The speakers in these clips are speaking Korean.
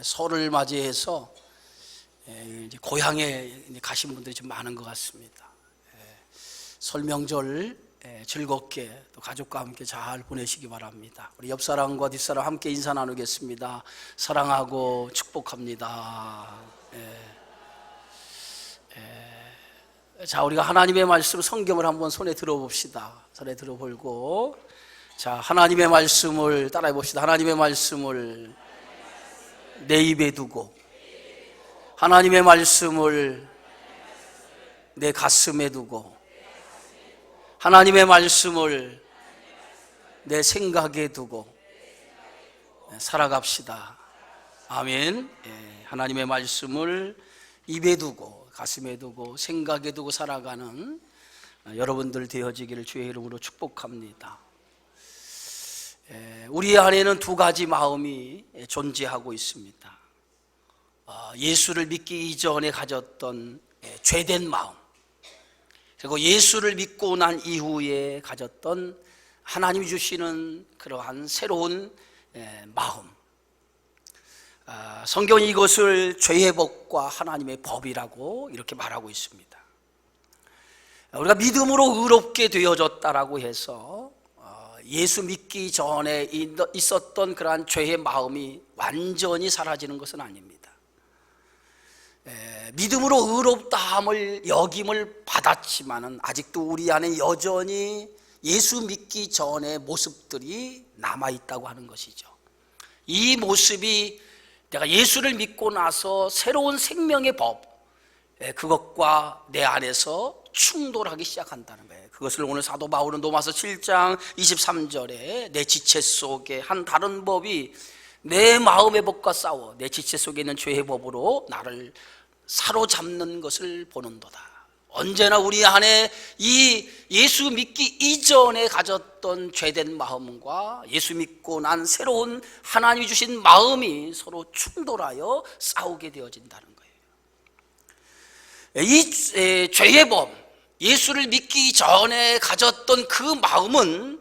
설을 맞이해서 이제 고향에 가신 분들이 좀 많은 것 같습니다. 설 명절 즐겁게 또 가족과 함께 잘 보내시기 바랍니다. 우리 옆 사람과 뒷 사람 함께 인사 나누겠습니다. 사랑하고 축복합니다. 자, 우리가 하나님의 말씀 성경을 한번 손에 들어봅시다. 손에 들어볼고, 자, 하나님의 말씀을 따라해 봅시다. 하나님의 말씀을 내 입에 두고, 하나님의 말씀을 내 가슴에 두고, 하나님의 말씀을 내 생각에 두고 살아갑시다. 아멘. 하나님의 말씀을 입에 두고 가슴에 두고 생각에 두고 살아가는 여러분들 되어지기를 주의 이름으로 축복합니다. 우리 안에는 두 가지 마음이 존재하고 있습니다. 예수를 믿기 이전에 가졌던 죄된 마음, 그리고 예수를 믿고 난 이후에 가졌던 하나님이 주시는 그러한 새로운 마음. 성경이 이것을 죄의 법과 하나님의 법이라고 이렇게 말하고 있습니다. 우리가 믿음으로 의롭게 되어졌다라고 해서 예수 믿기 전에 있었던 그러한 죄의 마음이 완전히 사라지는 것은 아닙니다. 믿음으로 의롭다함을 여김을 받았지만은 아직도 우리 안에 여전히 예수 믿기 전의 모습들이 남아있다고 하는 것이죠. 이 모습이 내가 예수를 믿고 나서 새로운 생명의 법, 그것과 내 안에서 충돌하기 시작한다는 거예요. 그것을 오늘 사도 바울은 로마서 7장 23절에 내 지체 속에 한 다른 법이 내 마음의 법과 싸워 내 지체 속에 있는 죄의 법으로 나를 사로잡는 것을 보는도다. 언제나 우리 안에 이 예수 믿기 이전에 가졌던 죄된 마음과 예수 믿고 난 새로운 하나님이 주신 마음이 서로 충돌하여 싸우게 되어진다는 거예요. 이 죄의 법, 예수를 믿기 전에 가졌던 그 마음은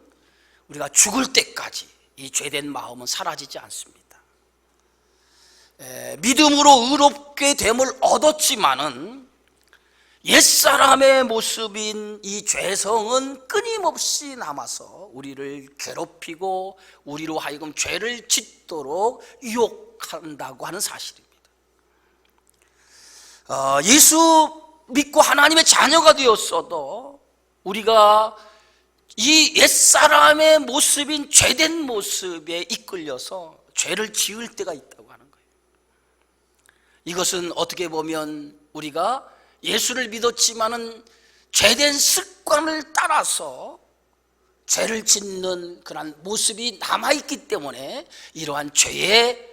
우리가 죽을 때까지 이 죄된 마음은 사라지지 않습니다. 믿음으로 의롭게 됨을 얻었지만은 옛사람의 모습인 이 죄성은 끊임없이 남아서 우리를 괴롭히고 우리로 하여금 죄를 짓도록 유혹한다고 하는 사실입니다. 예수 믿고 하나님의 자녀가 되었어도 우리가 이 옛사람의 모습인 죄된 모습에 이끌려서 죄를 지을 때가 있다고 하는 거예요. 이것은 어떻게 보면 우리가 예수를 믿었지만은 죄된 습관을 따라서 죄를 짓는 그런 모습이 남아있기 때문에 이러한 죄의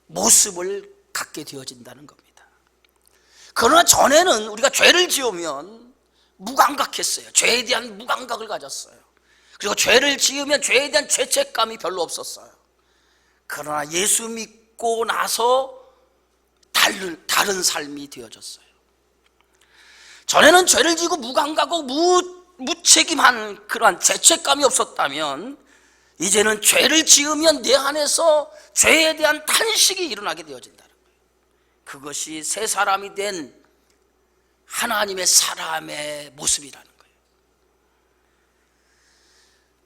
모습을 갖게 되어진다는 겁니다. 그러나 전에는 우리가 죄를 지으면 무감각했어요. 죄에 대한 무감각을 가졌어요. 그리고 죄를 지으면 죄에 대한 죄책감이 별로 없었어요. 그러나 예수 믿고 나서 다른 삶이 되어졌어요. 전에는 죄를 지고 무감각하고 무책임한 그러한 죄책감이 없었다면 이제는 죄를 지으면 내 안에서 죄에 대한 탄식이 일어나게 되어진다는 거예요. 그것이 새 사람이 된 하나님의 사람의 모습이라는 거예요.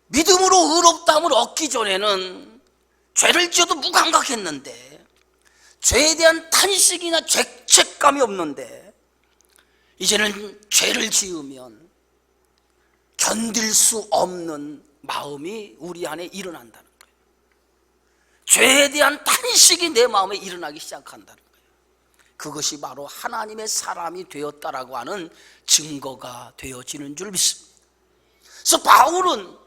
믿음으로 의롭다함을 얻기 전에는 죄를 지어도 무감각했는데 죄에 대한 탄식이나 죄책감이 없는데 이제는 죄를 지으면 견딜 수 없는 마음이 우리 안에 일어난다는 거예요. 죄에 대한 탄식이 내 마음에 일어나기 시작한다는 거예요. 그것이 바로 하나님의 사람이 되었다라고 하는 증거가 되어지는 줄 믿습니다. 그래서 바울은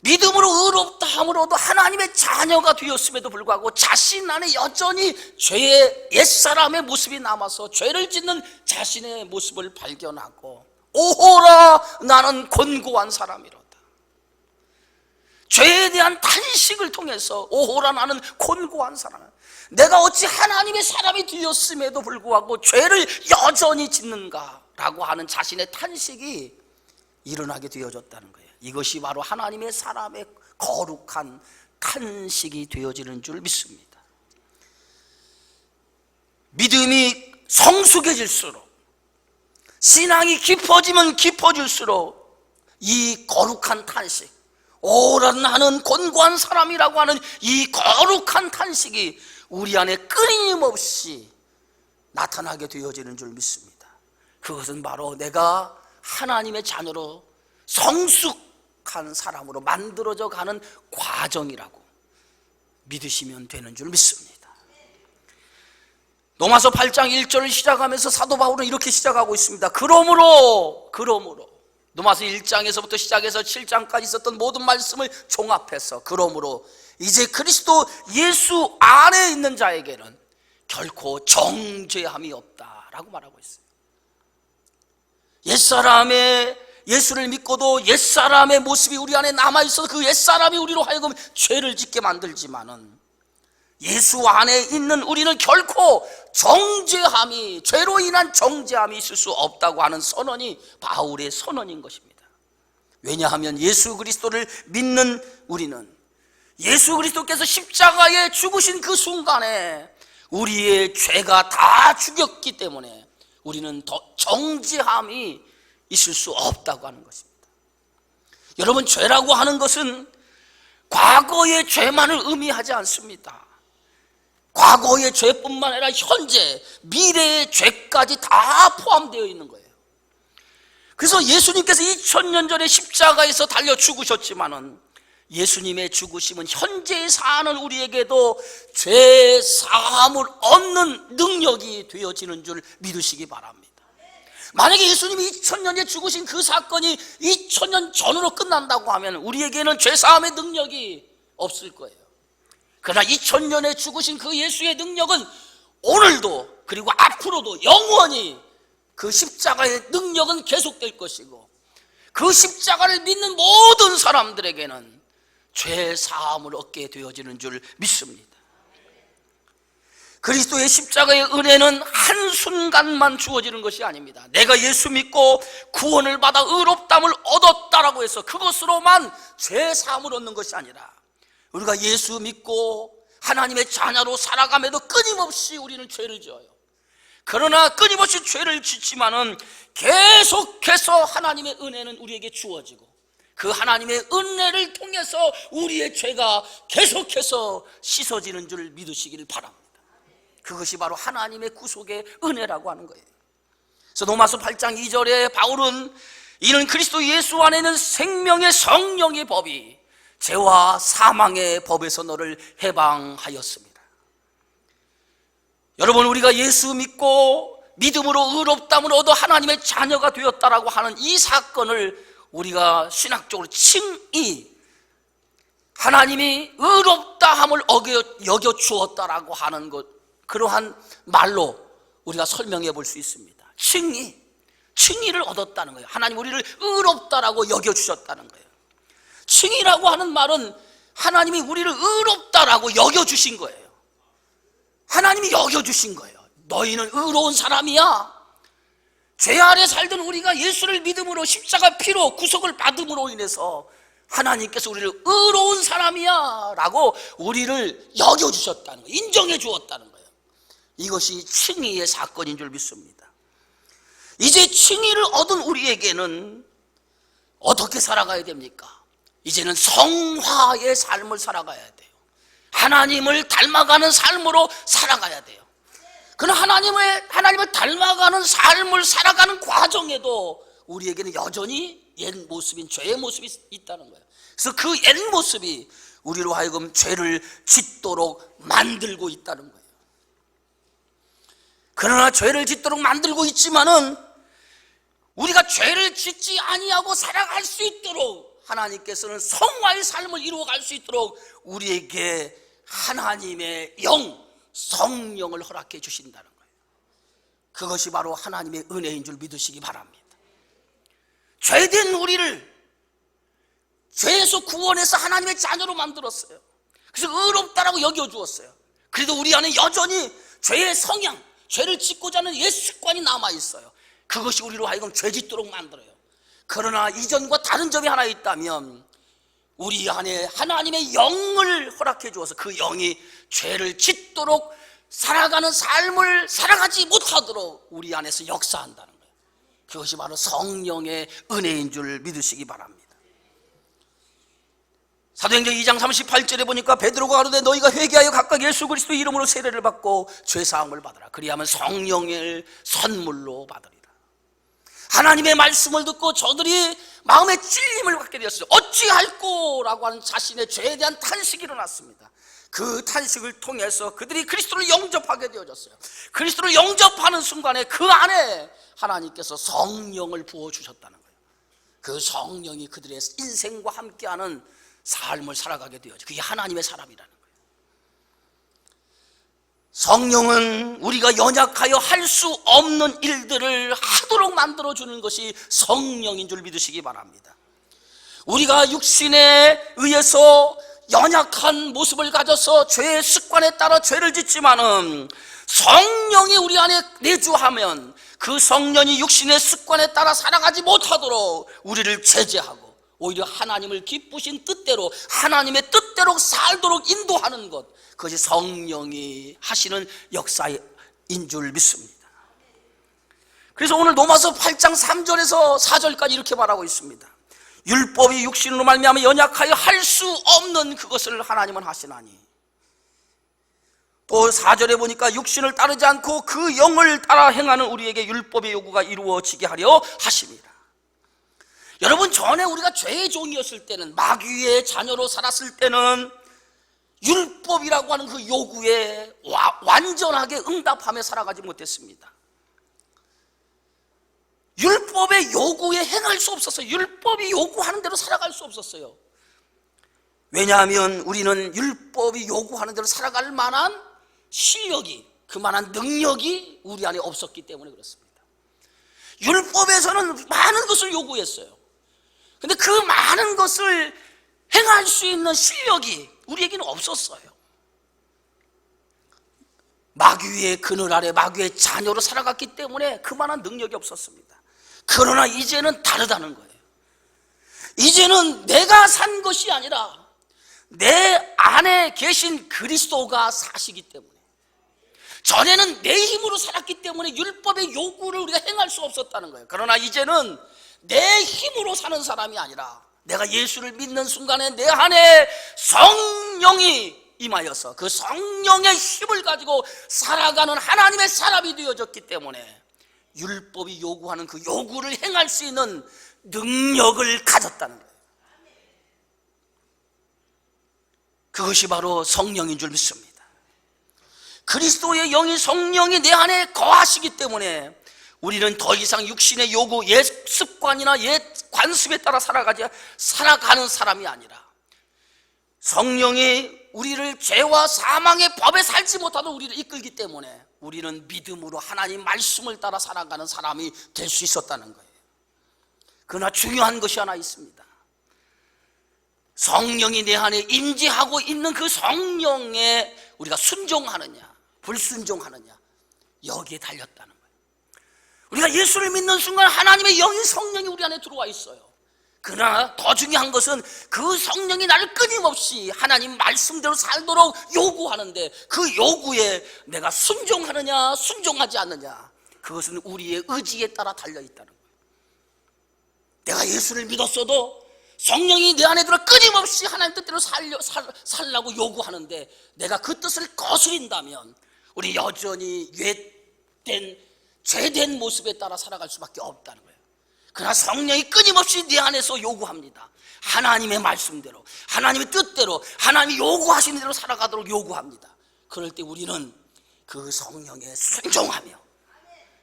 믿음으로 의롭다함으로도 하나님의 자녀가 되었음에도 불구하고 자신 안에 여전히 죄의 옛사람의 모습이 남아서 죄를 짓는 자신의 모습을 발견하고 오호라 나는 곤고한 사람이로다. 죄에 대한 탄식을 통해서 오호라 나는 곤고한 사람, 내가 어찌 하나님의 사람이 되었음에도 불구하고 죄를 여전히 짓는가라고 하는 자신의 탄식이 일어나게 되어졌다는 거예요. 이것이 바로 하나님의 사람의 거룩한 탄식이 되어지는 줄 믿습니다. 믿음이 성숙해질수록, 신앙이 깊어지면 깊어질수록 이 거룩한 탄식, 오란하는 곤고한 사람이라고 하는 이 거룩한 탄식이 우리 안에 끊임없이 나타나게 되어지는 줄 믿습니다. 그것은 바로 내가 하나님의 자녀로 성숙한 사람으로 만들어져 가는 과정이라고 믿으시면 되는 줄 믿습니다. 로마서 8장 1절을 시작하면서 사도 바울은 이렇게 시작하고 있습니다. 그러므로 로마서 1장에서부터 시작해서 7장까지 있었던 모든 말씀을 종합해서 그러므로 이제 그리스도 예수 안에 있는 자에게는 결코 정죄함이 없다라고 말하고 있어요. 옛사람의 예수를 믿고도 옛사람의 모습이 우리 안에 남아있어서 그 옛사람이 우리로 하여금 죄를 짓게 만들지만은 예수 안에 있는 우리는 결코 정죄함이, 죄로 인한 정죄함이 있을 수 없다고 하는 선언이 바울의 선언인 것입니다. 왜냐하면 예수 그리스도를 믿는 우리는 예수 그리스도께서 십자가에 죽으신 그 순간에 우리의 죄가 다 죽였기 때문에 우리는 더 정죄함이 있을 수 없다고 하는 것입니다. 여러분, 죄라고 하는 것은 과거의 죄만을 의미하지 않습니다. 과거의 죄뿐만 아니라 현재, 미래의 죄까지 다 포함되어 있는 거예요. 그래서 예수님께서 2000년 전에 십자가에서 달려 죽으셨지만은 예수님의 죽으심은 현재에 사는 우리에게도 죄 사함을 얻는 능력이 되어지는 줄 믿으시기 바랍니다. 만약에 예수님이 2000년에 죽으신 그 사건이 2000년 전으로 끝난다고 하면 우리에게는 죄 사함의 능력이 없을 거예요. 그러나 2000년에 죽으신 그 예수의 능력은 오늘도 그리고 앞으로도 영원히 그 십자가의 능력은 계속될 것이고 그 십자가를 믿는 모든 사람들에게는 죄 사함을 얻게 되어지는 줄 믿습니다. 그리스도의 십자가의 은혜는 한순간만 주어지는 것이 아닙니다. 내가 예수 믿고 구원을 받아 의롭다함을 얻었다라고 해서 그것으로만 죄 사함을 얻는 것이 아니라 우리가 예수 믿고 하나님의 자녀로 살아감에도 끊임없이 우리는 죄를 지어요. 그러나 끊임없이 죄를 짓지만은 계속해서 하나님의 은혜는 우리에게 주어지고 그 하나님의 은혜를 통해서 우리의 죄가 계속해서 씻어지는 줄 믿으시기를 바랍니다. 그것이 바로 하나님의 구속의 은혜라고 하는 거예요. 그래서 로마서 8장 2절에 바울은 이는 그리스도 예수 안에는 생명의 성령의 법이 죄와 사망의 법에서 너를 해방하였습니다. 여러분, 우리가 예수 믿고 믿음으로 의롭다함을 얻어 하나님의 자녀가 되었다라고 하는 이 사건을 우리가 신학적으로 칭의, 하나님이 의롭다함을 여겨 주었다라고 하는 것, 그러한 말로 우리가 설명해 볼 수 있습니다. 칭의를 얻었다는 거예요. 하나님 우리를 의롭다라고 여겨 주셨다는 거예요. 칭의라고 하는 말은 하나님이 우리를 의롭다라고 여겨 주신 거예요. 하나님이 여겨 주신 거예요. 너희는 의로운 사람이야. 죄 아래 살던 우리가 예수를 믿음으로 십자가 피로 구속을 받음으로 인해서 하나님께서 우리를 의로운 사람이야 라고 우리를 여겨 주셨다는 거예요. 인정해 주었다는 거예요. 이것이 칭의의 사건인 줄 믿습니다. 이제 칭의를 얻은 우리에게는 어떻게 살아가야 됩니까? 이제는 성화의 삶을 살아가야 돼요. 하나님을 닮아가는 삶으로 살아가야 돼요. 그러나 하나님을 닮아가는 삶을 살아가는 과정에도 우리에게는 여전히 옛 모습인 죄의 모습이 있다는 거예요. 그래서 그 옛 모습이 우리로 하여금 죄를 짓도록 만들고 있다는 거예요. 그러나 죄를 짓도록 만들고 있지만은 우리가 죄를 짓지 아니하고 살아갈 수 있도록 하나님께서는 성화의 삶을 이루어갈 수 있도록 우리에게 하나님의 영, 성령을 허락해 주신다는 거예요. 그것이 바로 하나님의 은혜인 줄 믿으시기 바랍니다. 죄된 우리를 죄에서 구원해서 하나님의 자녀로 만들었어요. 그래서 의롭다라고 여겨주었어요. 그래도 우리 안에 여전히 죄의 성향, 죄를 짓고자 하는 옛 습관이 남아있어요. 그것이 우리로 하여금 죄 짓도록 만들어요. 그러나 이전과 다른 점이 하나 있다면 우리 안에 하나님의 영을 허락해 주어서 그 영이 죄를 짓도록 살아가는 삶을 살아가지 못하도록 우리 안에서 역사한다는 거예요. 그것이 바로 성령의 은혜인 줄 믿으시기 바랍니다. 사도행전 2장 38절에 보니까 베드로가 가로되 너희가 회개하여 각각 예수 그리스도 이름으로 세례를 받고 죄사함을 받으라. 그리하면 성령을 선물로 받으리라. 하나님의 말씀을 듣고 저들이 마음의 찔림을 받게 되었어요. 어찌할꼬? 라고 하는 자신의 죄에 대한 탄식이 일어났습니다. 그 탄식을 통해서 그들이 그리스도를 영접하게 되어졌어요. 그리스도를 영접하는 순간에 그 안에 하나님께서 성령을 부어주셨다는 거예요. 그 성령이 그들의 인생과 함께하는 삶을 살아가게 되어져. 그게 하나님의 사람이라는 거예요. 성령은 우리가 연약하여 할 수 없는 일들을 하도록 만들어주는 것이 성령인 줄 믿으시기 바랍니다. 우리가 육신에 의해서 연약한 모습을 가져서 죄의 습관에 따라 죄를 짓지만은 성령이 우리 안에 내주하면 그 성령이 육신의 습관에 따라 살아가지 못하도록 우리를 제재하고 오히려 하나님을 기쁘신 뜻대로 하나님의 뜻대로 살도록 인도하는 것, 그것이 성령이 하시는 역사인 줄 믿습니다. 그래서 오늘 로마서 8장 3절에서 4절까지 이렇게 말하고 있습니다. 율법이 육신으로 말미암아 연약하여 할 수 없는 그것을 하나님은 하시나니, 또 4절에 보니까 육신을 따르지 않고 그 영을 따라 행하는 우리에게 율법의 요구가 이루어지게 하려 하십니다. 여러분, 전에 우리가 죄의 종이었을 때는, 마귀의 자녀로 살았을 때는 율법이라고 하는 그 요구에 완전하게 응답하며 살아가지 못했습니다. 율법의 요구에 행할 수 없었어요. 율법이 요구하는 대로 살아갈 수 없었어요. 왜냐하면 우리는 율법이 요구하는 대로 살아갈 만한 실력이, 그만한 능력이 우리 안에 없었기 때문에 그렇습니다. 율법에서는 많은 것을 요구했어요. 근데 그 많은 것을 행할 수 있는 실력이 우리에게는 없었어요. 마귀의 그늘 아래 마귀의 자녀로 살아갔기 때문에 그만한 능력이 없었습니다. 그러나 이제는 다르다는 거예요. 이제는 내가 산 것이 아니라 내 안에 계신 그리스도가 사시기 때문에, 전에는 내 힘으로 살았기 때문에 율법의 요구를 우리가 행할 수 없었다는 거예요. 그러나 이제는 내 힘으로 사는 사람이 아니라 내가 예수를 믿는 순간에 내 안에 성령이 임하여서 그 성령의 힘을 가지고 살아가는 하나님의 사람이 되어졌기 때문에 율법이 요구하는 그 요구를 행할 수 있는 능력을 가졌다는 거예요. 그것이 바로 성령인 줄 믿습니다. 그리스도의 영이, 성령이 내 안에 거하시기 때문에 우리는 더 이상 육신의 요구, 옛 습관이나 옛 관습에 따라 살아가는 사람이 아니라 성령이 우리를 죄와 사망의 법에 살지 못하도록 우리를 이끌기 때문에 우리는 믿음으로 하나님 말씀을 따라 살아가는 사람이 될 수 있었다는 거예요. 그러나 중요한 것이 하나 있습니다. 성령이 내 안에 임재하고 있는 그 성령에 우리가 순종하느냐 불순종하느냐, 여기에 달렸다는 거예요. 우리가 예수를 믿는 순간 하나님의 영인 성령이 우리 안에 들어와 있어요. 그러나 더 중요한 것은 그 성령이 나를 끊임없이 하나님 말씀대로 살도록 요구하는데, 그 요구에 내가 순종하느냐 순종하지 않느냐, 그것은 우리의 의지에 따라 달려있다는 거예요. 내가 예수를 믿었어도 성령이 내 안에 들어 끊임없이 하나님 뜻대로 살라고 요구하는데 내가 그 뜻을 거스린다면 우리 여전히 죄된 모습에 따라 살아갈 수밖에 없다는 거예요. 그러나 성령이 끊임없이 내 안에서 요구합니다. 하나님의 말씀대로, 하나님의 뜻대로, 하나님이 요구하시는 대로 살아가도록 요구합니다. 그럴 때 우리는 그 성령에 순종하며,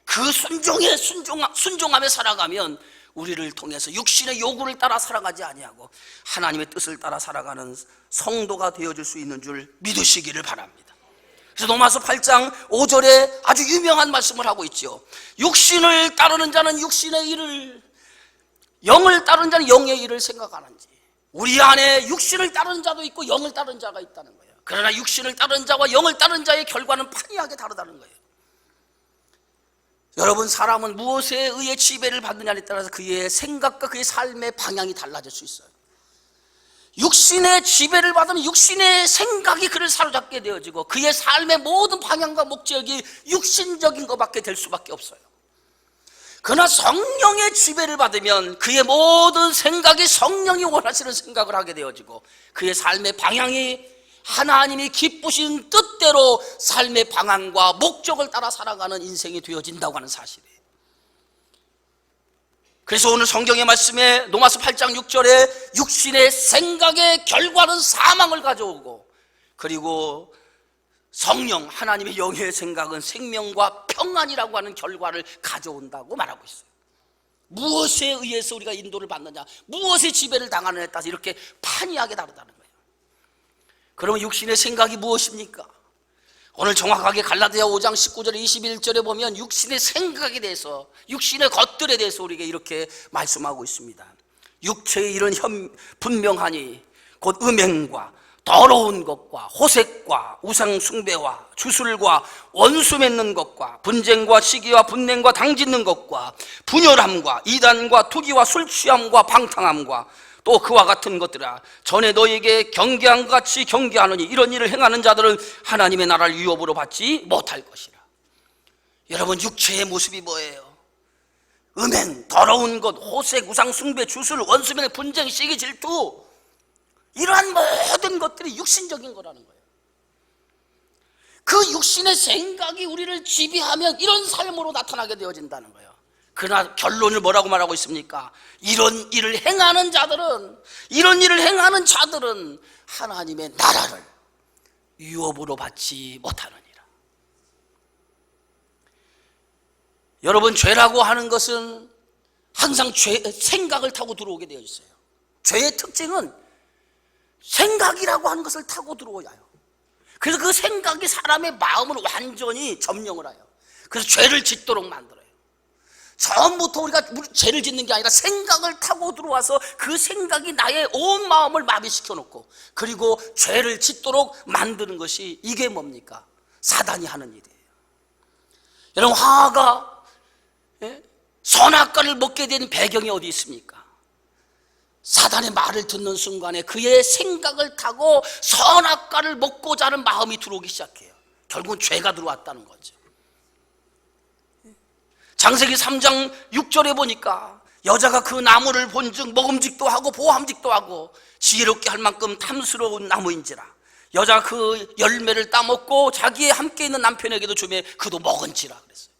그 순종에 순종하며 살아가면 우리를 통해서 육신의 요구를 따라 살아가지 아니하고 하나님의 뜻을 따라 살아가는 성도가 되어줄 수 있는 줄 믿으시기를 바랍니다. 그래서 로마서 8장 5절에 아주 유명한 말씀을 하고 있죠. 육신을 따르는 자는 육신의 일을, 영을 따르는 자는 영의 일을 생각하는지. 우리 안에 육신을 따르는 자도 있고 영을 따르는 자가 있다는 거예요. 그러나 육신을 따르는 자와 영을 따르는 자의 결과는 판이하게 다르다는 거예요. 여러분, 사람은 무엇에 의해 지배를 받느냐에 따라서 그의 생각과 그의 삶의 방향이 달라질 수 있어요. 육신의 지배를 받으면 육신의 생각이 그를 사로잡게 되어지고 그의 삶의 모든 방향과 목적이 육신적인 것밖에 될 수밖에 없어요. 그러나 성령의 지배를 받으면 그의 모든 생각이 성령이 원하시는 생각을 하게 되어지고 그의 삶의 방향이 하나님이 기쁘신 뜻대로 삶의 방향과 목적을 따라 살아가는 인생이 되어진다고 하는 사실이에요. 그래서 오늘 성경의 말씀에 로마서 8장 6절에 육신의 생각의 결과는 사망을 가져오고 그리고 성령 하나님의 영의 생각은 생명과 평안이라고 하는 결과를 가져온다고 말하고 있어요. 무엇에 의해서 우리가 인도를 받느냐, 무엇에 지배를 당하느냐에 따라서 이렇게 판이하게 다르다는 거예요. 그러면 육신의 생각이 무엇입니까? 오늘 정확하게 갈라디아 5장 19절에 21절에 보면 육신의 생각에 대해서, 육신의 것들에 대해서 우리에게 이렇게 말씀하고 있습니다. 육체의 일은 분명하니 곧 음행과 더러운 것과 호색과 우상 숭배와 주술과 원수 맺는 것과 분쟁과 시기와 분냉과 당짓는 것과 분열함과 이단과 투기와 술 취함과 방탕함과 또 그와 같은 것들아 전에 너희에게 경계한 것 같이 경계하느니 이런 일을 행하는 자들은 하나님의 나라를 유업으로 받지 못할 것이라. 여러분, 육체의 모습이 뭐예요? 음행, 더러운 것, 호색, 우상 숭배, 주술, 원수 맺는 분쟁, 시기, 질투, 이러한 모든 것들이 육신적인 거라는 거예요. 그 육신의 생각이 우리를 지배하면 이런 삶으로 나타나게 되어진다는 거예요. 그러나 결론을 뭐라고 말하고 있습니까? 이런 일을 행하는 자들은, 이런 일을 행하는 자들은 하나님의 나라를 유업으로 받지 못하느니라. 여러분, 죄라고 하는 것은 항상 생각을 타고 들어오게 되어 있어요. 죄의 특징은 생각이라고 하는 것을 타고 들어와요. 그래서 그 생각이 사람의 마음을 완전히 점령을 해요. 그래서 죄를 짓도록 만들어요. 처음부터 우리가 죄를 짓는 게 아니라 생각을 타고 들어와서 그 생각이 나의 온 마음을 마비시켜 놓고 그리고 죄를 짓도록 만드는 것이, 이게 뭡니까? 사단이 하는 일이에요. 여러분, 화가 선악과를 먹게 된 배경이 어디 있습니까? 사단의 말을 듣는 순간에 그의 생각을 타고 선악과를 먹고자 하는 마음이 들어오기 시작해요. 결국은 죄가 들어왔다는 거죠. 창세기 3장 6절에 보니까 여자가 그 나무를 본즉 먹음직도 하고 보함직도 하고 지혜롭게 할 만큼 탐스러운 나무인지라 여자가 그 열매를 따먹고 자기의 함께 있는 남편에게도 주매 그도 먹은지라 그랬어요.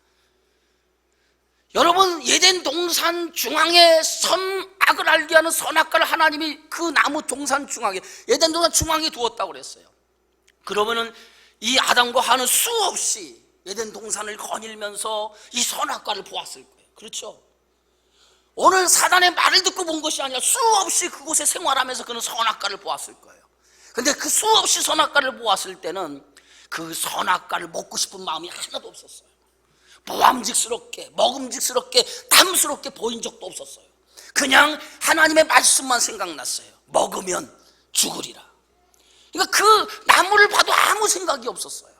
여러분, 에덴 동산 중앙에 선악을 알게 하는 선악과를 하나님이 그 나무 동산 중앙에, 에덴 동산 중앙에 두었다고 그랬어요. 그러면은 이 아담과 하와는 수없이 에덴 동산을 거닐면서 이 선악과를 보았을 거예요. 그렇죠? 오늘 사단의 말을 듣고 본 것이 아니라 수없이 그곳에 생활하면서 그는 선악과를 보았을 거예요. 근데 그 수없이 선악과를 보았을 때는 그 선악과를 먹고 싶은 마음이 하나도 없었어요. 보암직스럽게, 먹음직스럽게, 탐스럽게 보인 적도 없었어요. 그냥 하나님의 말씀만 생각났어요. 먹으면 죽으리라. 그러니까 그 나무를 봐도 아무 생각이 없었어요.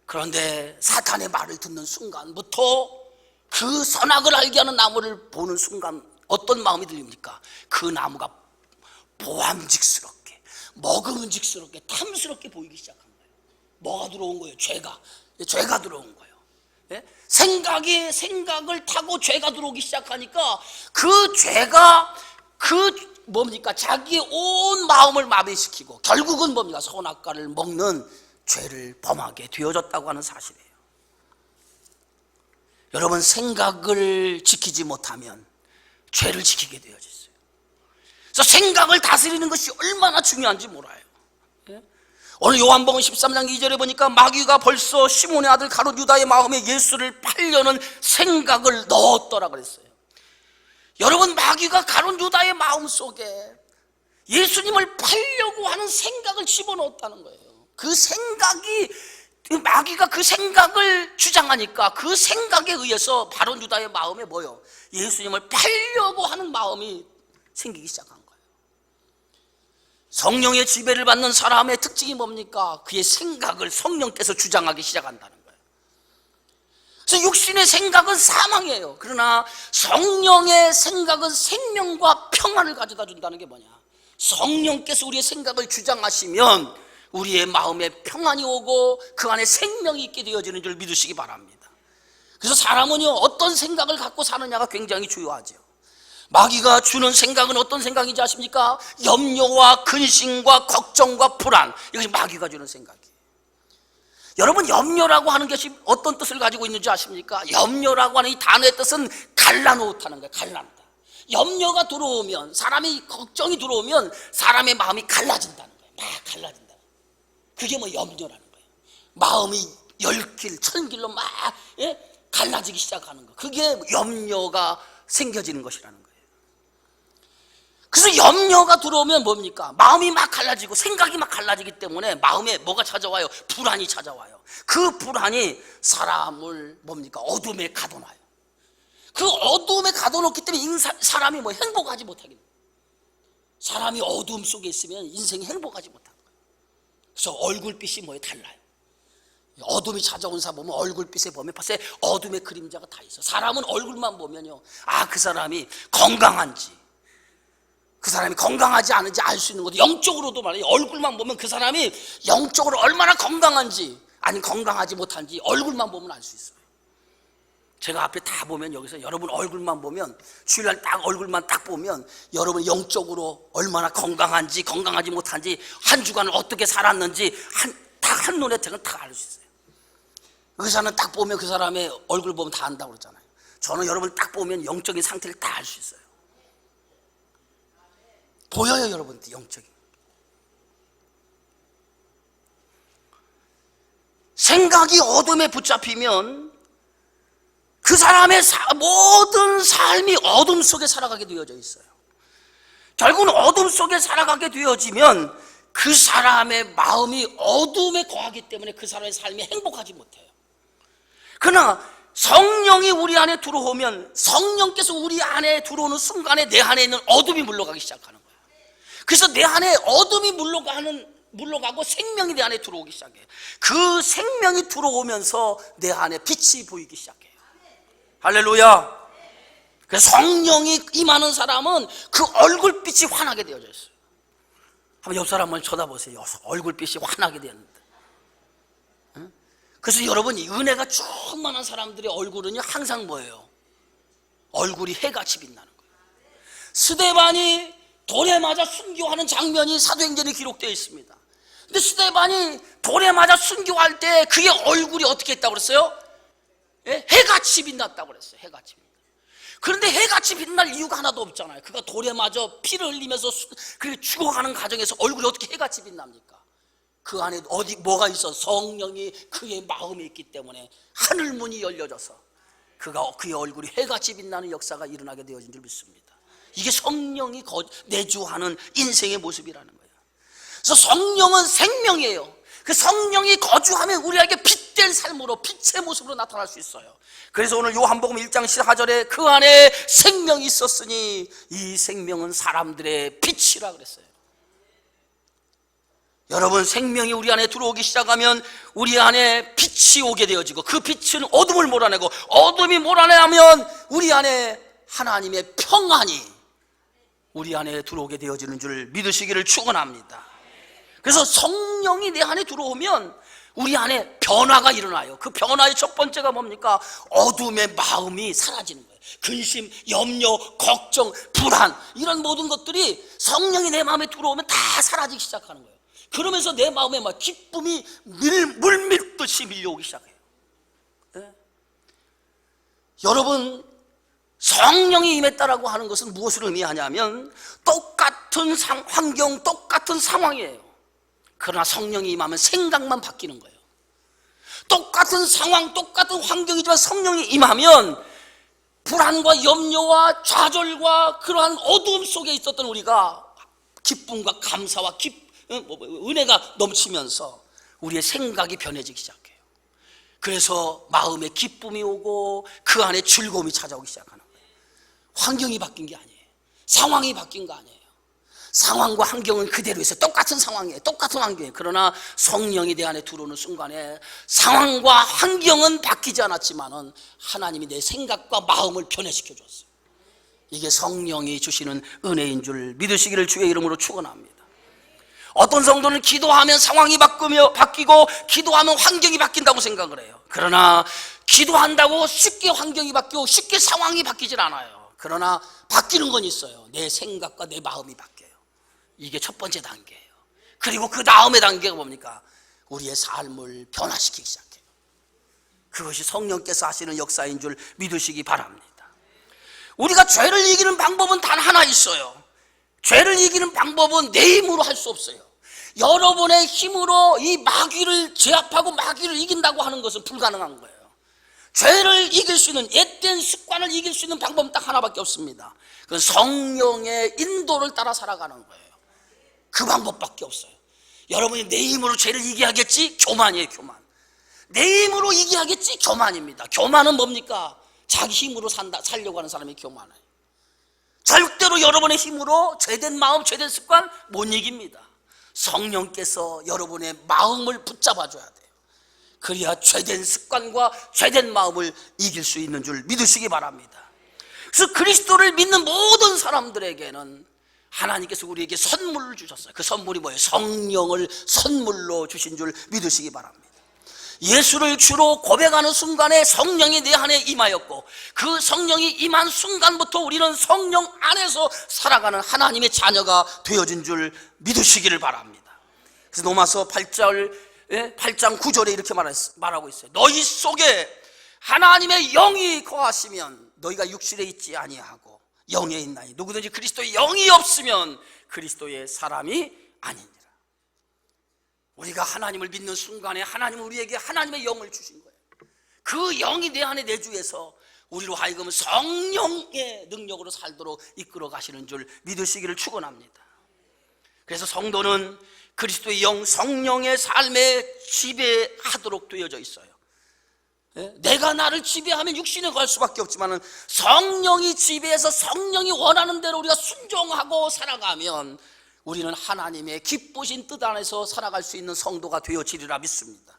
그런데 사탄의 말을 듣는 순간부터 그 선악을 알게 하는 나무를 보는 순간 어떤 마음이 들립니까? 그 나무가 보암직스럽게, 먹음직스럽게, 탐스럽게 보이기 시작한 거예요. 뭐가 들어온 거예요? 죄가 들어온 거예요. 생각을 타고 죄가 들어오기 시작하니까 그 죄가 자기의 온 마음을 마비시키고 결국은 뭡니까? 선악과를 먹는 죄를 범하게 되어졌다고 하는 사실이에요. 여러분, 생각을 지키지 못하면 죄를 지키게 되어졌어요. 그래서 생각을 다스리는 것이 얼마나 중요한지 몰라요. 오늘 요한복음 13장 2절에 보니까 마귀가 벌써 시몬의 아들 가룟 유다의 마음에 예수를 팔려는 생각을 넣었더라 그랬어요. 여러분, 마귀가 가룟 유다의 마음 속에 예수님을 팔려고 하는 생각을 집어넣었다는 거예요. 마귀가 그 생각을 주장하니까 그 생각에 의해서 가룟 유다의 마음에 뭐요? 예수님을 팔려고 하는 마음이 생기기 시작한 거예요. 성령의 지배를 받는 사람의 특징이 뭡니까? 그의 생각을 성령께서 주장하기 시작한다는 거예요. 그래서 육신의 생각은 사망이에요. 그러나 성령의 생각은 생명과 평안을 가져다 준다는 게 뭐냐? 성령께서 우리의 생각을 주장하시면 우리의 마음에 평안이 오고 그 안에 생명이 있게 되어지는 줄 믿으시기 바랍니다. 그래서 사람은요, 어떤 생각을 갖고 사느냐가 굉장히 중요하죠. 마귀가 주는 생각은 어떤 생각인지 아십니까? 염려와 근심과 걱정과 불안, 이것이 마귀가 주는 생각이에요. 여러분, 염려라고 하는 것이 어떤 뜻을 가지고 있는지 아십니까? 염려라고 하는 이 단어의 뜻은 갈라놓다는 거예요. 갈라놓다. 염려가 들어오면, 사람이 걱정이 들어오면 사람의 마음이 갈라진다는 거예요. 막 갈라진다. 그게 뭐 염려라는 거예요. 마음이 열길, 천길로 막 갈라지기 시작하는 거. 그게 염려가 생겨지는 것이라는 거예요. 그래서 염려가 들어오면 뭡니까? 마음이 막 갈라지고 생각이 막 갈라지기 때문에 마음에 뭐가 찾아와요? 불안이 찾아와요. 그 불안이 사람을 뭡니까? 어둠에 가둬놔요. 그 어둠에 가둬놓기 때문에 사람이 뭐 행복하지 못하게 돼요. 사람이 어둠 속에 있으면 인생이 행복하지 못하는 거예요. 그래서 얼굴빛이 뭐에 달라요. 어둠이 찾아온 사람 보면 얼굴빛에 보면 벌써 어둠의 그림자가 다 있어. 사람은 얼굴만 보면요, 아, 그 사람이 건강한지, 그 사람이 건강하지 않은지 알 수 있는 것도, 영적으로도 말이에요. 얼굴만 보면 그 사람이 영적으로 얼마나 건강한지 아니면 건강하지 못한지 얼굴만 보면 알 수 있어요. 제가 앞에 다 보면, 여기서 여러분 얼굴만 보면, 주일날 딱 얼굴만 딱 보면 여러분 영적으로 얼마나 건강한지 건강하지 못한지, 한 주간을 어떻게 살았는지 다 한눈에 다 알 수 있어요. 의사는 딱 보면 그 사람의 얼굴 보면 다 안다고 그러잖아요. 저는 여러분 딱 보면 영적인 상태를 다 알 수 있어요. 보여요, 여러분들 영적인. 생각이 어둠에 붙잡히면 그 사람의 모든 삶이 어둠 속에 살아가게 되어져 있어요. 결국은 어둠 속에 살아가게 되어지면 그 사람의 마음이 어둠에 거하기 때문에 그 사람의 삶이 행복하지 못해요. 그러나 성령이 우리 안에 들어오면, 성령께서 우리 안에 들어오는 순간에 내 안에 있는 어둠이 물러가기 시작하는 거예요. 그래서 내 안에 어둠이 물러가고 생명이 내 안에 들어오기 시작해요. 그 생명이 들어오면서 내 안에 빛이 보이기 시작해요. 할렐루야. 그래서 성령이 임하는 사람은 그 얼굴빛이 환하게 되어져 있어요. 한번 옆 사람을 쳐다보세요. 얼굴빛이 환하게 되었는데. 그래서 여러분, 은혜가 충만한 사람들의 얼굴은요, 항상 뭐예요? 얼굴이 해같이 빛나는 거예요. 스데반이 돌에 맞아 순교하는 장면이 사도행전에 기록되어 있습니다. 근데 스데반이 돌에 맞아 순교할 때 그의 얼굴이 어떻게 했다고 그랬어요? 해같이 빛났다고 그랬어요. 해같이 빛났다. 그런데 해같이 빛날 이유가 하나도 없잖아요. 그가 돌에 맞아 피를 흘리면서 그렇게 죽어가는 과정에서 얼굴이 어떻게 해같이 빛납니까? 그 안에 뭐가 있어? 성령이 그의 마음에 있기 때문에 하늘문이 열려져서 그의 얼굴이 해같이 빛나는 역사가 일어나게 되어진 줄 믿습니다. 이게 성령이 내주하는 인생의 모습이라는 거예요. 그래서 성령은 생명이에요. 그 성령이 거주하면 우리에게 빛된 삶으로, 빛의 모습으로 나타날 수 있어요. 그래서 오늘 요한복음 1장 14절에 그 안에 생명이 있었으니 이 생명은 사람들의 빛이라 그랬어요. 여러분, 생명이 우리 안에 들어오기 시작하면 우리 안에 빛이 오게 되어지고, 그 빛은 어둠을 몰아내고, 어둠이 몰아내면 우리 안에 하나님의 평안이 우리 안에 들어오게 되어지는 줄 믿으시기를 축원합니다. 그래서 성령이 내 안에 들어오면 우리 안에 변화가 일어나요. 그 변화의 첫 번째가 뭡니까? 어둠의 마음이 사라지는 거예요. 근심, 염려, 걱정, 불안, 이런 모든 것들이 성령이 내 마음에 들어오면 다 사라지기 시작하는 거예요. 그러면서 내 마음에 막 기쁨이 물밀듯이 밀려오기 시작해요. 네? 여러분, 성령이 임했다라고 하는 것은 무엇을 의미하냐면 똑같은 환경, 똑같은 상황이에요. 그러나 성령이 임하면 생각만 바뀌는 거예요. 똑같은 상황, 똑같은 환경이지만 성령이 임하면 불안과 염려와 좌절과 그러한 어두움 속에 있었던 우리가 기쁨과 감사와 은혜가 넘치면서 우리의 생각이 변해지기 시작해요. 그래서 마음에 기쁨이 오고 그 안에 즐거움이 찾아오기 시작하는 거예요. 환경이 바뀐 게 아니에요. 상황이 바뀐 거 아니에요. 상황과 환경은 그대로 있어요. 똑같은 상황이에요. 똑같은 환경이에요. 그러나 성령이 내 안에 들어오는 순간에 상황과 환경은 바뀌지 않았지만은 하나님이 내 생각과 마음을 변화시켜 줬어요. 이게 성령이 주시는 은혜인 줄 믿으시기를 주의 이름으로 축원합니다. 어떤 성도는 기도하면 상황이 바뀌고 기도하면 환경이 바뀐다고 생각을 해요. 그러나 기도한다고 쉽게 환경이 바뀌고 쉽게 상황이 바뀌질 않아요. 그러나 바뀌는 건 있어요. 내 생각과 내 마음이 바뀌어요. 이게 첫 번째 단계예요. 그리고 그 다음의 단계가 뭡니까? 우리의 삶을 변화시키기 시작해요. 그것이 성령께서 하시는 역사인 줄 믿으시기 바랍니다. 우리가 죄를 이기는 방법은 단 하나 있어요. 죄를 이기는 방법은 내 힘으로 할 수 없어요. 여러분의 힘으로 이 마귀를 제압하고 마귀를 이긴다고 하는 것은 불가능한 거예요. 죄를 이길 수 있는, 옛된 습관을 이길 수 있는 방법은 딱 하나밖에 없습니다. 그건 성령의 인도를 따라 살아가는 거예요. 그 방법밖에 없어요. 여러분이 내 힘으로 죄를 이기하겠지? 교만이에요, 교만. 내 힘으로 이기하겠지? 교만입니다. 교만은 뭡니까? 자기 힘으로 살려고 하는 사람이 교만해요. 절대로 여러분의 힘으로 죄된 마음, 죄된 습관 못 이깁니다. 성령께서 여러분의 마음을 붙잡아 줘야 돼요. 그래야 죄된 습관과 죄된 마음을 이길 수 있는 줄 믿으시기 바랍니다. 그래서 그리스도를 믿는 모든 사람들에게는 하나님께서 우리에게 선물을 주셨어요. 그 선물이 뭐예요? 성령을 선물로 주신 줄 믿으시기 바랍니다. 예수를 주로 고백하는 순간에 성령이 내 안에 임하였고, 그 성령이 임한 순간부터 우리는 성령 안에서 살아가는 하나님의 자녀가 되어진 줄 믿으시기를 바랍니다. 그래서 로마서 8장 9절에 이렇게 말하고 있어요. 너희 속에 하나님의 영이 거하시면 너희가 육신에 있지 아니하고 영에 있나니 누구든지 그리스도의 영이 없으면 그리스도의 사람이 아니니라. 우리가 하나님을 믿는 순간에 하나님은 우리에게 하나님의 영을 주신 거예요. 그 영이 내 안에 내주해서 우리로 하여금 성령의 능력으로 살도록 이끌어 가시는 줄 믿으시기를 축원합니다. 그래서 성도는 그리스도의 영, 성령의 삶에 지배하도록 되어져 있어요. 내가 나를 지배하면 육신에 갈 수밖에 없지만 성령이 지배해서 성령이 원하는 대로 우리가 순종하고 살아가면 우리는 하나님의 기쁘신 뜻 안에서 살아갈 수 있는 성도가 되어지리라 믿습니다.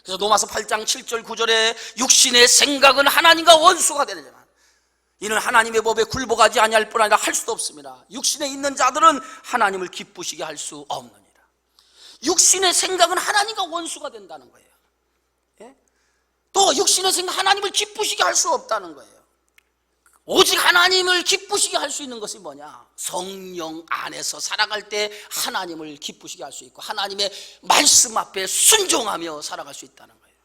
그래서 로마서 8장 7절 9절에 육신의 생각은 하나님과 원수가 되느니라. 이는 하나님의 법에 굴복하지 아니할 뿐 아니라 할 수도 없습니다. 육신에 있는 자들은 하나님을 기쁘시게 할 수 없느니라. 육신의 생각은 하나님과 원수가 된다는 거예요. 또 육신의 생각 하나님을 기쁘시게 할 수 없다는 거예요. 오직 하나님을 기쁘시게 할 수 있는 것이 뭐냐? 성령 안에서 살아갈 때 하나님을 기쁘시게 할 수 있고 하나님의 말씀 앞에 순종하며 살아갈 수 있다는 거예요.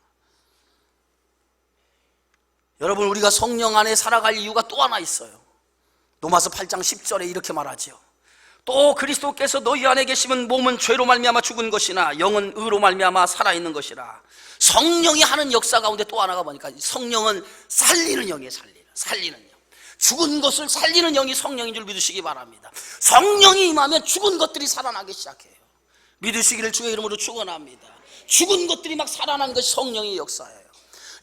여러분, 우리가 성령 안에 살아갈 이유가 또 하나 있어요. 로마서 8장 10절에 이렇게 말하죠. 또 그리스도께서 너희 안에 계시면 몸은 죄로 말미암아 죽은 것이나 영은 의로 말미암아 살아있는 것이라. 성령이 하는 역사 가운데 또 하나가 뭐니까 성령은 살리는 영이에요. 살리는 영. 죽은 것을 살리는 영이 성령인 줄 믿으시기 바랍니다. 성령이 임하면 죽은 것들이 살아나기 시작해요. 믿으시기를 주의 이름으로 축원합니다. 죽은 것들이 막 살아나는 것이 성령의 역사예요.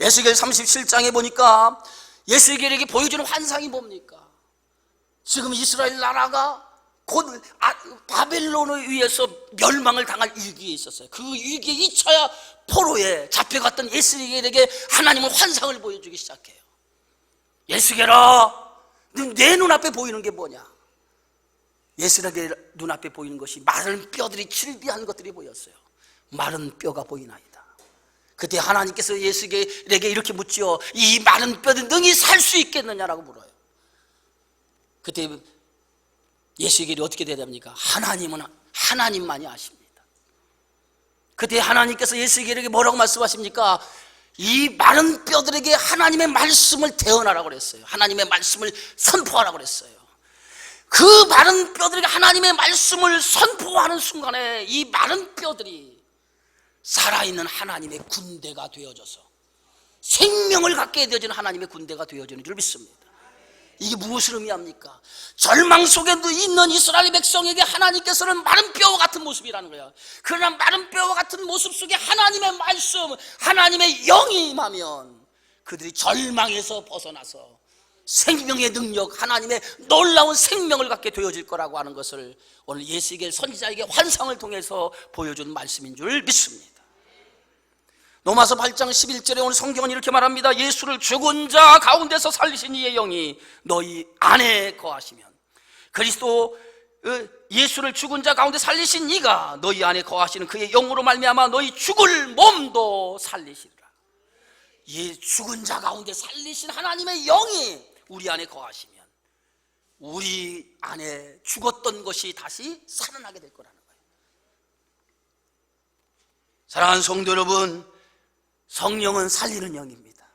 에스겔 37장에 보니까 에스겔에게 보여주는 환상이 뭡니까? 지금 이스라엘 나라가 곧 바벨론에 의해서 멸망을 당할 위기에 있었어요. 그 위기에 2차 포로에 잡혀갔던 에스겔에게 하나님은 환상을 보여주기 시작해요. 에스겔아, 내 눈앞에 보이는 게 뭐냐? 에스겔의 눈앞에 보이는 것이 마른 뼈들이 질비한 것들이 보였어요. 마른 뼈가 보이나이다. 그때 하나님께서 에스겔에게 이렇게 묻지요. 이 마른 뼈들 능히 살 수 있겠느냐라고 물어요. 그때 에스겔이 어떻게 대답합니까? 하나님은 하나님만이 아십니다. 그때 하나님께서 에스겔에게 뭐라고 말씀하십니까? 이 마른 뼈들에게 하나님의 말씀을 대언하라고 그랬어요. 하나님의 말씀을 선포하라고 그랬어요. 그 마른 뼈들에게 하나님의 말씀을 선포하는 순간에 이 마른 뼈들이 살아있는 하나님의 군대가 되어져서 생명을 갖게 되어지는 하나님의 군대가 되어지는 줄 믿습니다. 이게 무엇을 의미합니까? 절망 속에 있는 이스라엘 백성에게 하나님께서는 마른 뼈와 같은 모습이라는 거예요. 그러나 마른 뼈와 같은 모습 속에 하나님의 말씀, 하나님의 영이 임하면 그들이 절망에서 벗어나서 생명의 능력, 하나님의 놀라운 생명을 갖게 되어질 거라고 하는 것을 오늘 에스겔 선지자에게 환상을 통해서 보여준 말씀인 줄 믿습니다. 로마서 8장 11절에 오늘 성경은 이렇게 말합니다. 예수를 죽은 자 가운데서 살리신 이의 영이 너희 안에 거하시면, 그리스도 예수를 죽은 자 가운데 살리신 이가 너희 안에 거하시는 그의 영으로 말미암아 너희 죽을 몸도 살리시리라. 이 죽은 자 가운데 살리신 하나님의 영이 우리 안에 거하시면 우리 안에 죽었던 것이 다시 살아나게 될 거라는 거예요. 사랑하는 성도 여러분, 성령은 살리는 영입니다.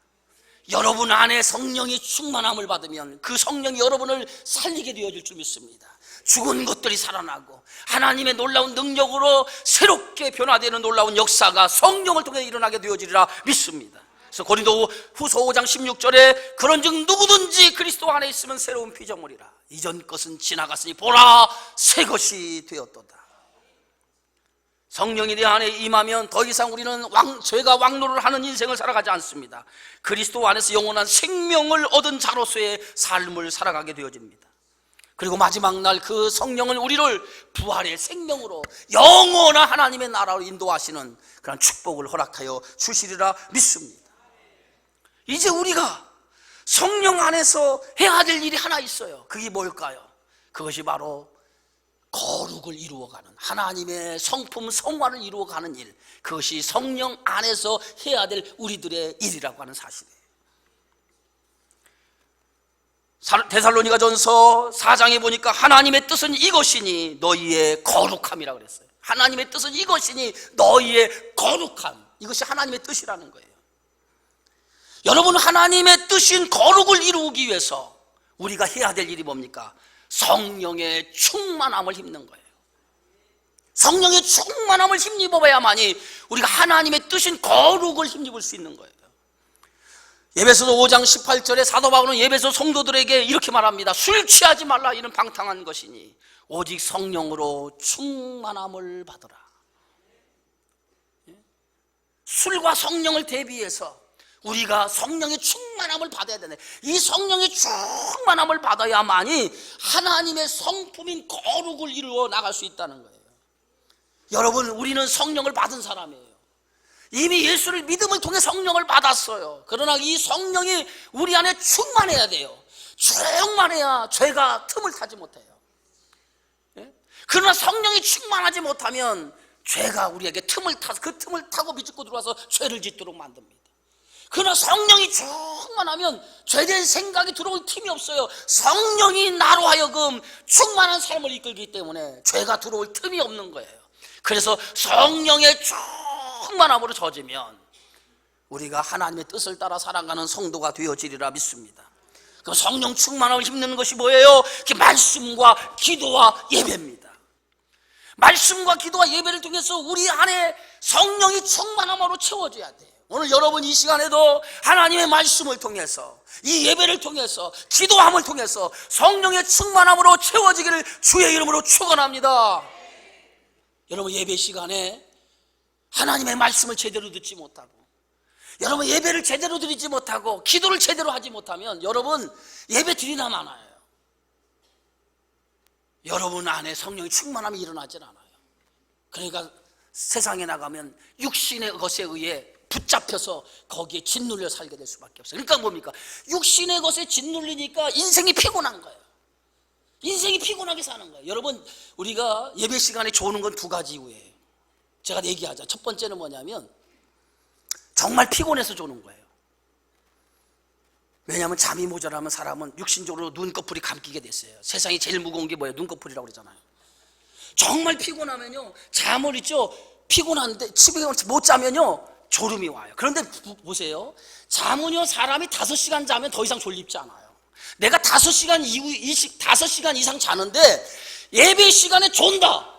여러분 안에 성령이 충만함을 받으면 그 성령이 여러분을 살리게 되어질 줄 믿습니다. 죽은 것들이 살아나고 하나님의 놀라운 능력으로 새롭게 변화되는 놀라운 역사가 성령을 통해 일어나게 되어지리라 믿습니다. 그래서 고린도 후서 5장 16절에 그런즉 누구든지 그리스도 안에 있으면 새로운 피조물이라. 이전 것은 지나갔으니 보라 새 것이 되었도다. 성령이 내 안에 임하면 더 이상 우리는 죄가 왕노를 하는 인생을 살아가지 않습니다. 그리스도 안에서 영원한 생명을 얻은 자로서의 삶을 살아가게 되어집니다. 그리고 마지막 날 그 성령은 우리를 부활의 생명으로 영원한 하나님의 나라로 인도하시는 그런 축복을 허락하여 주시리라 믿습니다. 이제 우리가 성령 안에서 해야 될 일이 하나 있어요. 그게 뭘까요? 그것이 바로 거룩을 이루어가는, 하나님의 성품 성화를 이루어가는 일, 그것이 성령 안에서 해야 될 우리들의 일이라고 하는 사실이에요. 데살로니가전서 4장에 보니까 하나님의 뜻은 이것이니 너희의 거룩함이라고 그랬어요. 하나님의 뜻은 이것이니 너희의 거룩함, 이것이 하나님의 뜻이라는 거예요. 여러분, 하나님의 뜻인 거룩을 이루기 위해서 우리가 해야 될 일이 뭡니까? 성령의 충만함을 힘는 거예요. 성령의 충만함을 힘입어야만이 우리가 하나님의 뜻인 거룩을 힘입을 수 있는 거예요. 예배소서 5장 18절에 사도 바울은 예배소 성도들에게 이렇게 말합니다. 술 취하지 말라, 이는 방탕한 것이니 오직 성령으로 충만함을 받으라. 술과 성령을 대비해서 우리가 성령의 충만함을 받아야 되네. 이 성령의 충만함을 받아야만이 하나님의 성품인 거룩을 이루어 나갈 수 있다는 거예요. 여러분, 우리는 성령을 받은 사람이에요. 이미 예수를 믿음을 통해 성령을 받았어요. 그러나 이 성령이 우리 안에 충만해야 돼요. 충만해야 죄가 틈을 타지 못해요. 그러나 성령이 충만하지 못하면 죄가 우리에게 틈을 타서 그 틈을 타고 비집고 들어와서 죄를 짓도록 만듭니다. 그러나 성령이 충만하면 죄된 생각이 들어올 틈이 없어요. 성령이 나로 하여금 충만한 삶을 이끌기 때문에 죄가 들어올 틈이 없는 거예요. 그래서 성령의 충만함으로 젖으면 우리가 하나님의 뜻을 따라 살아가는 성도가 되어지리라 믿습니다. 그 성령 충만함을 힘내는 것이 뭐예요? 말씀과 기도와 예배입니다. 말씀과 기도와 예배를 통해서 우리 안에 성령이 충만함으로 채워져야 돼요. 오늘 여러분 이 시간에도 하나님의 말씀을 통해서, 이 예배를 통해서, 기도함을 통해서 성령의 충만함으로 채워지기를 주의 이름으로 축원합니다. 여러분, 예배 시간에 하나님의 말씀을 제대로 듣지 못하고, 여러분 예배를 제대로 드리지 못하고, 기도를 제대로 하지 못하면 여러분 예배 드리나 마나요. 여러분 안에 성령의 충만함이 일어나질 않아요. 그러니까 세상에 나가면 육신의 것에 의해 붙잡혀서 거기에 짓눌려 살게 될 수밖에 없어요. 그러니까 뭡니까? 육신의 것에 짓눌리니까 인생이 피곤한 거예요. 인생이 피곤하게 사는 거예요. 여러분, 우리가 예배 시간에 조는 건 두 가지 이유예요. 제가 얘기하자. 첫 번째는 뭐냐면 정말 피곤해서 조는 거예요. 왜냐하면 잠이 모자라면 사람은 육신적으로 눈꺼풀이 감기게 됐어요. 세상에 제일 무거운 게 뭐예요? 눈꺼풀이라고 그러잖아요. 정말 피곤하면요, 잠을 있죠, 피곤한데 집에 못 자면요 졸음이 와요. 그런데 보세요, 잠은요 사람이 5시간 자면 더 이상 졸립지 않아요. 내가 5시간 이상 자는데 예배 시간에 존다,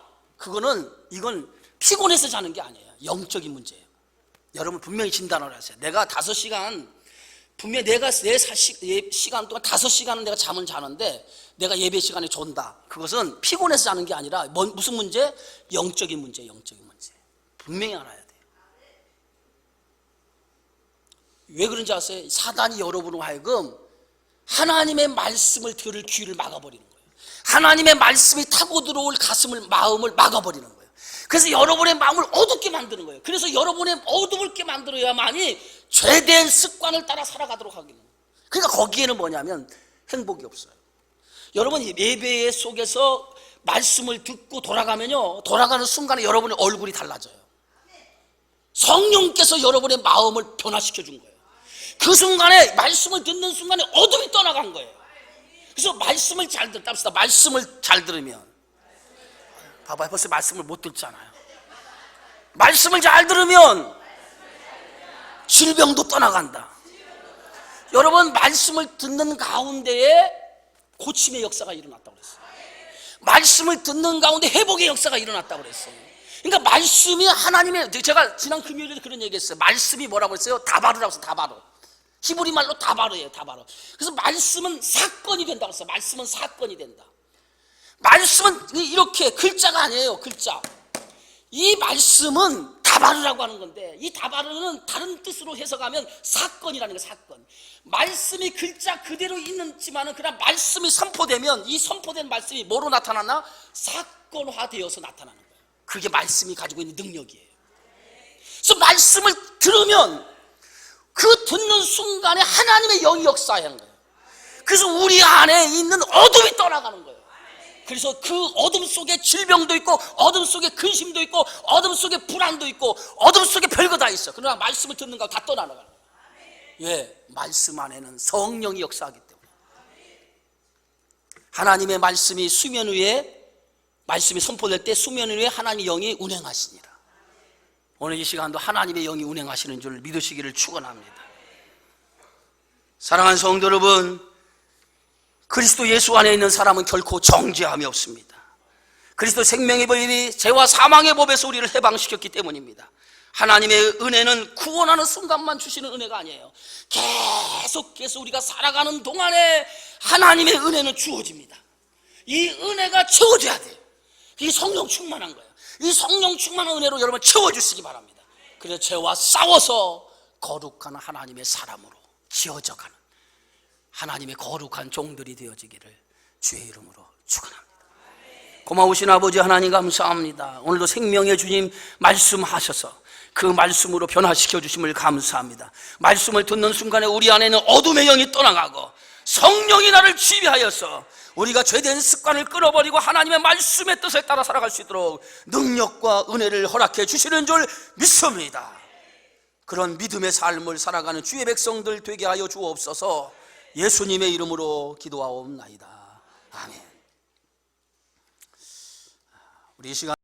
이건 피곤해서 자는 게 아니에요. 영적인 문제예요. 여러분 분명히 진단을 하세요. 내가 5시간, 분명히 내가 내 시간 동안 5시간은 내가 잠을 자는데 내가 예배 시간에 존다, 그것은 피곤해서 자는 게 아니라 무슨 문제? 영적인 문제. 영적인 문제 분명히 알아야 돼요. 왜 그런지 아세요? 사단이 여러분으로 하여금 하나님의 말씀을 들을 귀를 막아버리는 거예요. 하나님의 말씀이 타고 들어올 마음을 막아버리는 거예요. 그래서 여러분의 마음을 어둡게 만드는 거예요. 그래서 여러분의 어둡게 만들어야만이 죄된 습관을 따라 살아가도록 하기는. 그러니까 거기에는 뭐냐면 행복이 없어요. 여러분 예배 속에서 말씀을 듣고 돌아가면요, 돌아가는 순간에 여러분의 얼굴이 달라져요. 성령께서 여러분의 마음을 변화시켜 준 거예요. 그 순간에 말씀을 듣는 순간에 어둠이 떠나간 거예요. 그래서 말씀을 잘 듣답시다. 말씀을 잘 들으면, 봐봐요, 벌써 말씀을 못 듣잖아요. 말씀을 잘 들으면 질병도 떠나간다. 여러분 말씀을 듣는 가운데에 고침의 역사가 일어났다고 그랬어요. 말씀을 듣는 가운데 회복의 역사가 일어났다고 그랬어요. 그러니까 말씀이 하나님의, 제가 지난 금요일에 그런 얘기했어요. 말씀이 뭐라고 했어요? 다바르라고 했어요. 다바르. 히브리 말로 다바르예요. 다바르. 그래서 말씀은 사건이 된다고 했어요. 말씀은 사건이 된다. 말씀은 이렇게 글자가 아니에요. 글자. 이 말씀은 다바르라고 하는 건데, 이 다바르는 다른 뜻으로 해석하면 사건이라는 거예요. 사건. 말씀이 글자 그대로 있지만은 그러나 말씀이 선포되면 이 선포된 말씀이 뭐로 나타나나? 사건화되어서 나타나는 거예요. 그게 말씀이 가지고 있는 능력이에요. 그래서 말씀을 들으면 그 듣는 순간에 하나님의 영이 역사하는 거예요. 그래서 우리 안에 있는 어둠이 떠나가는 거예요. 그래서 그 어둠 속에 질병도 있고, 어둠 속에 근심도 있고, 어둠 속에 불안도 있고, 어둠 속에 별거 다 있어. 그러나 말씀을 듣는 거 다 떠나가는 거예요. 왜? 말씀 안에는 성령이 역사하기 때문에. 하나님의 말씀이 수면 위에, 말씀이 선포될 때 수면 위에 하나님의 영이 운행하시니라. 오늘 이 시간도 하나님의 영이 운행하시는 줄 믿으시기를 축원합니다. 사랑하는 성도 여러분, 그리스도 예수 안에 있는 사람은 결코 정죄함이 없습니다. 그리스도 생명의 법이 죄와 사망의 법에서 우리를 해방시켰기 때문입니다. 하나님의 은혜는 구원하는 순간만 주시는 은혜가 아니에요. 계속해서 우리가 살아가는 동안에 하나님의 은혜는 주어집니다. 이 은혜가 채워져야 돼요. 이 성령 충만한 거예요. 이 성령 충만한 은혜로 여러분 채워주시기 바랍니다. 그래서 죄와 싸워서 거룩한 하나님의 사람으로 지어져가는 하나님의 거룩한 종들이 되어지기를 주의 이름으로 축원합니다. 고마우신 아버지 하나님 감사합니다. 오늘도 생명의 주님 말씀하셔서 그 말씀으로 변화시켜 주심을 감사합니다. 말씀을 듣는 순간에 우리 안에는 어둠의 영이 떠나가고 성령이 나를 지배하여서 우리가 죄된 습관을 끊어버리고 하나님의 말씀의 뜻에 따라 살아갈 수 있도록 능력과 은혜를 허락해 주시는 줄 믿습니다. 그런 믿음의 삶을 살아가는 주의 백성들 되게 하여 주옵소서. 예수님의 이름으로 기도하옵나이다. 아멘. 우리 이 시간